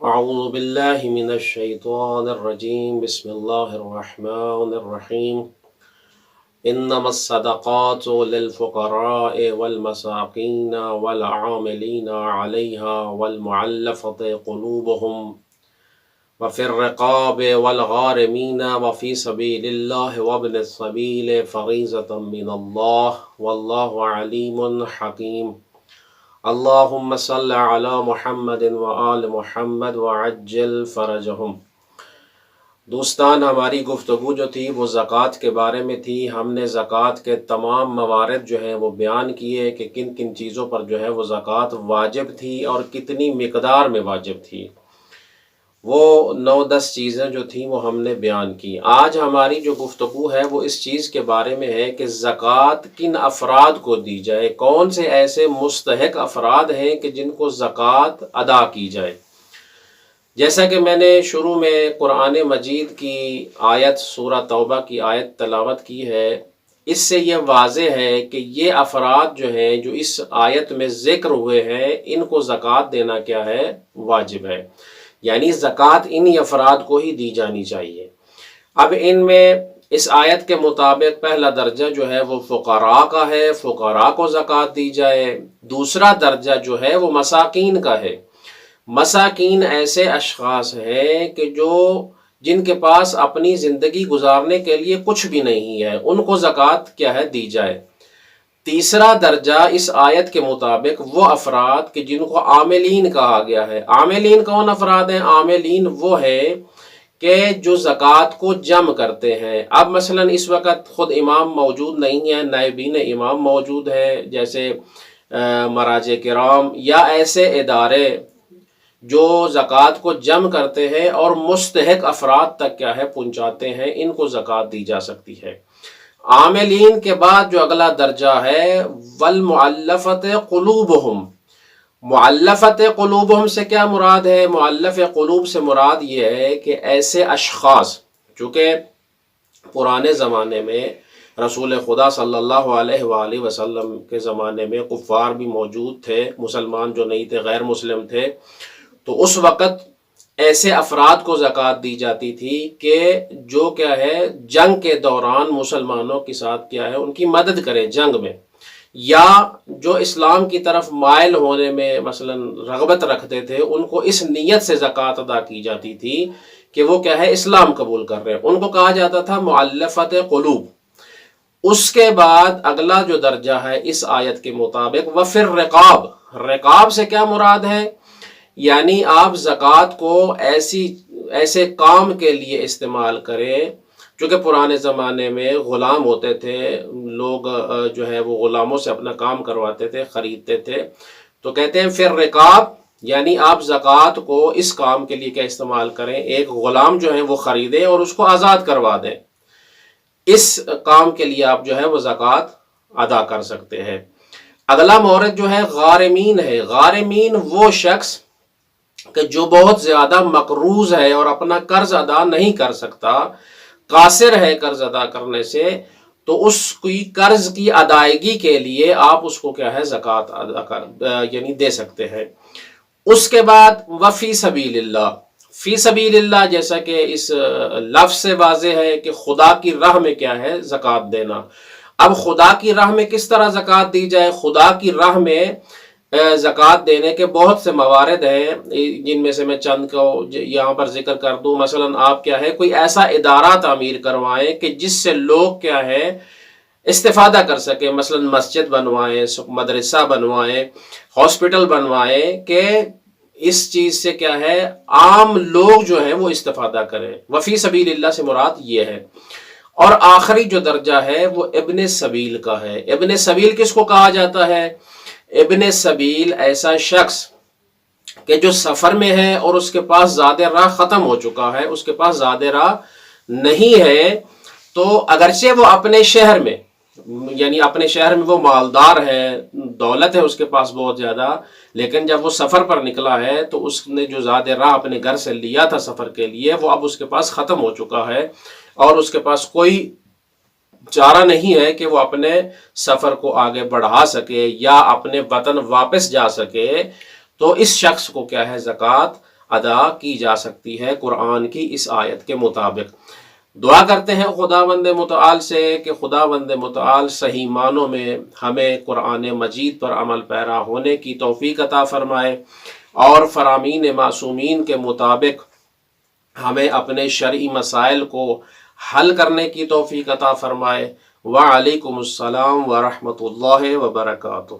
اعوذ باللہ من الشیطان الرجیم بسم اللہ الرحمن الرحیم انما الصدقات للفقراء والمساکین والعاملین علیہا والمعلفۃ قلوبہم وفی الرقاب والغارمین وفی سبیل اللہ وابن السبیل فریضۃ من اللہ واللہ علیم حکیم اللہم صل علی محمد وآل محمد وعجل فرجہم۔ دوستان، ہماری گفتگو جو تھی وہ زکوٰۃ کے بارے میں تھی۔ ہم نے زکوٰۃ کے تمام موارد جو ہیں وہ بیان کیے کہ کن کن چیزوں پر جو ہے وہ زکوٰۃ واجب تھی اور کتنی مقدار میں واجب تھی۔ وہ 9-10 چیزیں جو تھیں وہ ہم نے بیان کی۔ آج ہماری جو گفتگو ہے وہ اس چیز کے بارے میں ہے کہ زکوٰۃ کن افراد کو دی جائے، کون سے ایسے مستحق افراد ہیں کہ جن کو زکوٰۃ ادا کی جائے۔ جیسا کہ میں نے شروع میں قرآن مجید کی آیت سورہ توبہ کی آیت تلاوت کی ہے، اس سے یہ واضح ہے کہ یہ افراد جو ہیں جو اس آیت میں ذکر ہوئے ہیں ان کو زکوٰۃ دینا کیا ہے؟ واجب ہے، یعنی زکوٰۃ انہی افراد کو ہی دی جانی چاہیے۔ اب ان میں اس آیت کے مطابق پہلا درجہ جو ہے وہ فقراء کا ہے، فقراء کو زکوٰۃ دی جائے۔ دوسرا درجہ جو ہے وہ مساکین کا ہے۔ مساکین ایسے اشخاص ہیں کہ جن کے پاس اپنی زندگی گزارنے کے لیے کچھ بھی نہیں ہے، ان کو زکوٰۃ کیا ہے؟ دی جائے۔ تیسرا درجہ اس آیت کے مطابق وہ افراد کہ جن کو عاملین کہا گیا ہے۔ عاملین کون افراد ہیں؟ عاملین وہ ہے کہ جو زکوٰۃ کو جمع کرتے ہیں۔ اب مثلا اس وقت خود امام موجود نہیں ہے، نائبین امام موجود ہے، جیسے مراجع کرام یا ایسے ادارے جو زکوٰۃ کو جمع کرتے ہیں اور مستحق افراد تک کیا ہے پہنچاتے ہیں، ان کو زکوٰۃ دی جا سکتی ہے۔ عاملین کے بعد جو اگلا درجہ ہے والمعلفۃ قلوبہم۔ معلفۃ قلوبہم سے کیا مراد ہے؟ معلف قلوب سے مراد یہ ہے کہ ایسے اشخاص، چونکہ پرانے زمانے میں رسول خدا صلی اللہ علیہ وآلہ وسلم کے زمانے میں کفار بھی موجود تھے، مسلمان جو نہیں تھے غیر مسلم تھے، تو اس وقت ایسے افراد کو زکوٰۃ دی جاتی تھی کہ جو کیا ہے جنگ کے دوران مسلمانوں کے ساتھ کیا ہے ان کی مدد کریں جنگ میں، یا جو اسلام کی طرف مائل ہونے میں مثلا رغبت رکھتے تھے، ان کو اس نیت سے زکوٰۃ ادا کی جاتی تھی کہ وہ کیا ہے اسلام قبول کر رہے ہیں، ان کو کہا جاتا تھا معلفۃ قلوب۔ اس کے بعد اگلا جو درجہ ہے اس آیت کے مطابق وفی الرقاب۔ رقاب سے کیا مراد ہے؟ یعنی آپ زکوٰۃ کو ایسے کام کے لیے استعمال کریں، چونکہ پرانے زمانے میں غلام ہوتے تھے، لوگ جو ہے وہ غلاموں سے اپنا کام کرواتے تھے، خریدتے تھے، تو کہتے ہیں پھر رقاب، یعنی آپ زکوٰۃ کو اس کام کے لیے کیا استعمال کریں، ایک غلام جو ہے وہ خریدیں اور اس کو آزاد کروا دیں، اس کام کے لیے آپ جو ہے وہ زکوٰۃ ادا کر سکتے ہیں۔ اگلا مورد جو ہے غارمین ہے۔ غارمین وہ شخص کہ جو بہت زیادہ مقروض ہے اور اپنا قرض ادا نہیں کر سکتا، قاصر ہے قرض ادا کرنے سے، تو اس کی قرض کی ادائیگی کے لیے آپ اس کو کیا ہے زکوٰۃ یعنی دے سکتے ہیں۔ اس کے بعد وفی سبیل اللہ۔ فی سبیل اللہ جیسا کہ اس لفظ سے واضح ہے کہ خدا کی راہ میں کیا ہے زکوٰۃ دینا۔ اب خدا کی راہ میں کس طرح زکوٰۃ دی جائے؟ خدا کی راہ میں زکوٰۃ دینے کے بہت سے موارد ہیں، جن میں سے میں چند کو یہاں پر ذکر کر دوں۔ مثلا آپ کیا ہے کوئی ایسا ادارہ تعمیر کروائیں کہ جس سے لوگ کیا ہے استفادہ کر سکیں، مثلا مسجد بنوائیں، مدرسہ بنوائیں، ہاسپٹل بنوائیں، کہ اس چیز سے کیا ہے عام لوگ جو ہیں وہ استفادہ کریں۔ وفی سبیل اللہ سے مراد یہ ہے۔ اور آخری جو درجہ ہے وہ ابن سبیل کا ہے۔ ابن سبیل کس کو کہا جاتا ہے؟ ابن سبیل ایسا شخص کہ جو سفر میں ہے اور اس کے پاس زیادہ راہ ختم ہو چکا ہے، اس کے پاس زیادہ راہ نہیں ہے، تو اگرچہ وہ اپنے شہر میں، یعنی اپنے شہر میں وہ مالدار ہے، دولت ہے اس کے پاس بہت زیادہ، لیکن جب وہ سفر پر نکلا ہے تو اس نے جو زیادہ راہ اپنے گھر سے لیا تھا سفر کے لیے، وہ اب اس کے پاس ختم ہو چکا ہے اور اس کے پاس کوئی چارہ نہیں ہے کہ وہ اپنے سفر کو آگے بڑھا سکے یا اپنے وطن واپس جا سکے، تو اس شخص کو کیا ہے زکوٰۃ ادا کی جا سکتی ہے قرآن کی اس آیت کے مطابق۔ دعا کرتے ہیں خداوند متعال سے کہ خداوند متعال صحیح معنوں میں ہمیں قرآن مجید پر عمل پیرا ہونے کی توفیق عطا فرمائے اور فرامین معصومین کے مطابق ہمیں اپنے شرعی مسائل کو حل کرنے کی توفیق عطا فرمائے۔ وعلیکم السلام ورحمۃ اللہ وبرکاتہ۔